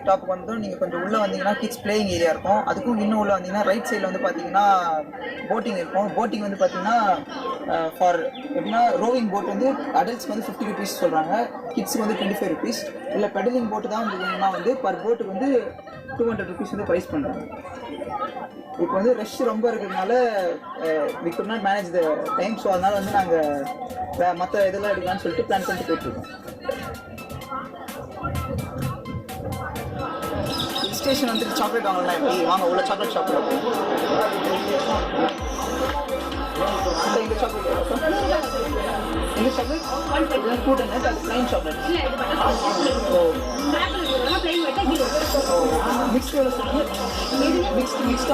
டாப்புக்கு வந்து நீங்கள் கொஞ்சம் உள்ளே வந்தீங்கன்னா கிட்ஸ் பிளேயிங் ஏரியா இருக்கும். அதுக்கும் இன்னும் உள்ளே வந்தீங்கன்னா ரைட் சைடில் வந்து பார்த்தீங்கன்னா போட்டிங் இருக்கும். போட்டிங் வந்து பார்த்தீங்கன்னா ஃபார் எப்படின்னா ரோவிங் போட் வந்து அடல்ட்ஸ்க்கு வந்து 50 rupees சொல்கிறாங்க, கிட்ஸுக்கு வந்து 25 rupees. இல்லை பெடலிங் போட்டு தான் வந்து வந்து பர் போட்டுக்கு வந்து 200 rupees வந்து ப்ரைஸ் பண்ணுறாங்க. இப்போ வந்து ரஷ் ரொம்ப இருக்கிறதுனால we could not manage the time, so அதனால் வந்து நாங்கள் மற்ற இதெல்லாம் எடுக்கலாம்னு சொல்லிட்டு பிளான் பண்ணிட்டு போயிட்டுருக்கோம். ஹில் ஸ்டேஷன் வந்து சாக்லேட் வாங்கலாம். எப்படி வாங்க உள்ள சாக்லேட் ஷாப்பில் இந்த சாக்லேட் இந்த சாக்லேட் ஃப்ரூட் என்ன அது ப்ளைன் சாக்லேட் மிக்ஸ்டாக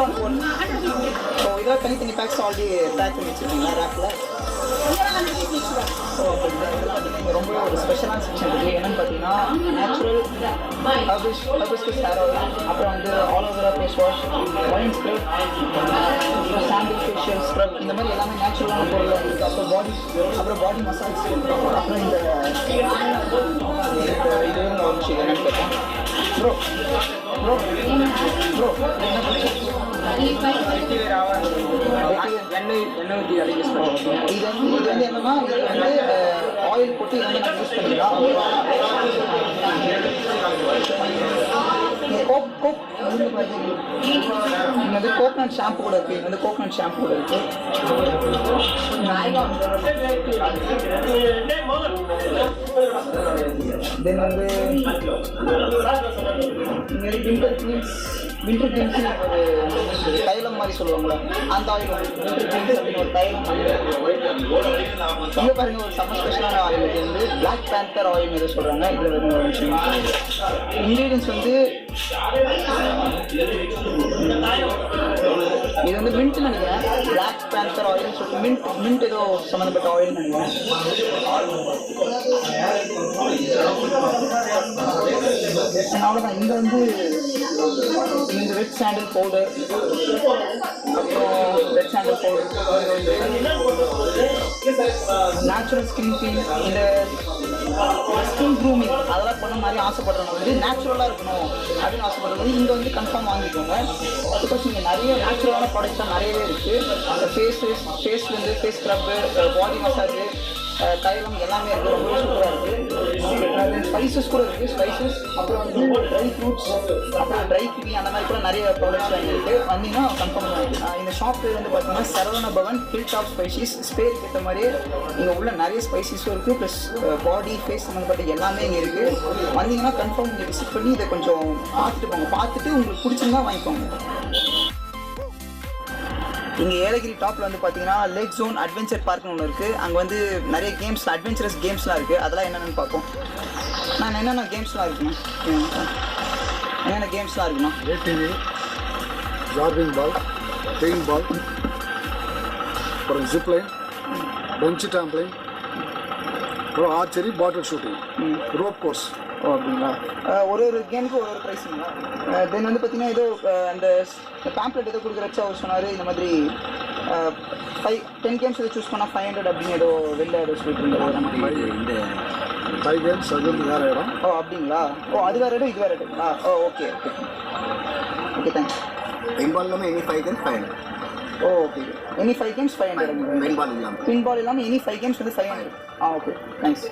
இருக்கும். ஸோ இதெல்லாம் தனித்தனி பேக்ஸ் ஆல்ரெடி பேக் பண்ணி வச்சுருக்கீங்களா ரேக்கில்? ஸோ இங்கே ரொம்ப ஒரு ஸ்பெஷலான செக்ஷன் இருக்குது. என்னென்னு பார்த்தீங்கன்னா நேச்சுரல் ஹர்பிஸ்கஸ் ஹேர் ஆயில், அப்புறம் வந்து aloe vera face wash, wine scrub, அப்புறம் சாண்டில் ஃபேஷியல் ஸ்க்ரப், இந்த மாதிரி எல்லாமே நேச்சுரலான பொருள் இருக்குது. அப்புறம் பாடி மசாஜ், அப்புறம் இந்த இது ஒரு விஷயம் என்னென்னு கேட்டேன். ப்ரோ ப்ரோ ப்ரோ என்ன பண்ணுறீங்க? இது வந்து என்னன்னா இது வந்து ஆயில் போட்டு இது வந்து நம்ம யூஸ் பண்ணிக்கலாம். இங்கே வந்து கோகனட் ஷாம்பு கூட இருக்குது. இது வந்து கோகனட் ஷாம்பு கூட இருக்குது. தென் வந்து வின்டர் கிரீன்ஸ் ஒரு தைலம் மாதிரி சொல்லுவாங்களே அந்த ஆயில் வின்டர் கிரீன்ஸ் அப்படின்னு ஒரு தைலம் இங்கே பாருங்க ஒரு செம்ம ஸ்பெஷலான ஆயில் இது வந்து பிளாக் பேந்தர் ஆயில் எது சொல்கிறாங்க. இதில் வந்து ஒரு விஷயம் இன்க்ரீடியன்ஸ் வந்து இது வந்து மின்ட் நினைக்கிறேன். பிளாக் பேந்தர் ஆயில்னு சொல்லிட்டு மின்ட் ஏதோ சம்மந்தப்பட்ட ஆயில் நினைக்கிறேன். அவ்வளோதான். இங்கே வந்து இந்த ரெட் சாண்டில் பவுடர், அப்புறம் ரெட் சாண்டில் பவுடர், நேச்சுரல் ஸ்கின் கிளீன், இந்த ஸ்கின் க்ரூமிங் அதெல்லாம் பண்ண மாதிரி ஆசைப்படுறவங்க வந்து நேச்சுரலாக இருக்கணும் அப்படின்னு ஆசைப்படுறது இங்கே வந்து கன்ஃபார்ம் வாங்கிக்கோங்க. பிகாஸ் இங்கே நிறைய நேச்சுரலான ப்ராடக்ட்ஸ்லாம் நிறையவே இருக்குது. ஃபேஸ்லேருந்து ஃபேஸ் ஸ்க்ரப்பு, பாடி மசாஜு, தைலம் எல்லாமே இருக்குது. ரொம்ப சூப்பராக இருக்குது. ஸ்பைசஸ் கூட இருக்குது. ஸ்பைசஸ் அப்புறம் வந்து ட்ரை ஃப்ரூட்ஸ், அப்புறம் ட்ரை கிவி அந்த மாதிரி கூட நிறைய ப்ராடக்ட்ஸ் வாங்கிட்டு வந்தீங்கன்னா கன்ஃபார்ம் பண்ணுவாங்க. இந்த ஷாப் பேர் வந்து பார்த்தீங்கன்னா Saravana Bhavan hill top spices. ஸ்பேருக்கு ஏற்ற மாதிரியே இங்கே உள்ள நிறைய ஸ்பைசஸும் இருக்குது. ப்ளஸ் பாடி ஃபேஸ் சம்மந்தப்பட்ட எல்லாமே இங்கே இருக்குது. வந்தீங்கன்னா கன்ஃபார்ம் இங்கே விசிட் பண்ணி இதை கொஞ்சம் பார்த்துட்டு போங்க. பார்த்துட்டு உங்களுக்கு பிடிச்சிருந்தா வாங்கிக்கோங்க. இங்கே ஏலகிரி டாப்பில் வந்து பார்த்தீங்கன்னா லேக் ஜோன் அட்வென்ச்சர் பார்க்னு ஒன்று இருக்குது. அங்கே வந்து நிறைய கேம்ஸ் அட்வென்ச்சரஸ் கேம்ஸ்லாம் இருக்குது. அதெல்லாம் என்னென்னு பார்ப்போம். நான் என்னென்ன கேம்ஸ்லாம் இருக்குண்ணா என்னென்ன கேம்ஸ்லாம் இருக்குண்ணா? ஏடிவி, ஜார்விங் பால், பெயின் பால், அப்புறம் ஜிப்லைன், பெஞ்ச் டாம்ப்ளைன், அப்புறம் ஆர்ச்சரி, பாட்டில் ஷூட்டிங், ரோப் கோர்ஸ். ஓ அப்படிங்களா? ஒரு கேமுக்கு ஒரு ப்ரைஸுங்களா? தென் வந்து பார்த்தீங்கன்னா ஏதோ அந்த பேம்ப்ளெட் ஏதோ கொடுக்குறச்சா அவர் சொன்னார் இந்த மாதிரி 10 கேம்ஸ் எதோ சூஸ் பண்ணால் 500 அப்படின்னு ஏதோ வெளில ஏதோ சொல்லிட்டு இருந்தார். இந்த 5 கேம்ஸ் அது வந்து வேறு இடம். ஓ அப்படிங்களா? ஓ அது வேறு இடம் இது வேறு இடங்களா? ஓ ஓகே ஓகே ஓகே தேங்க்ஸ். பெயின்பால் இல்லாமல் எனி 5 கேம்ஸ் 500. ஓ ஓகே எனி 5 கேம்ஸ் 500. பெயின்பால் இல்லாமல் எனி 5 கேம்ஸ் வந்து 500. Okay thanks.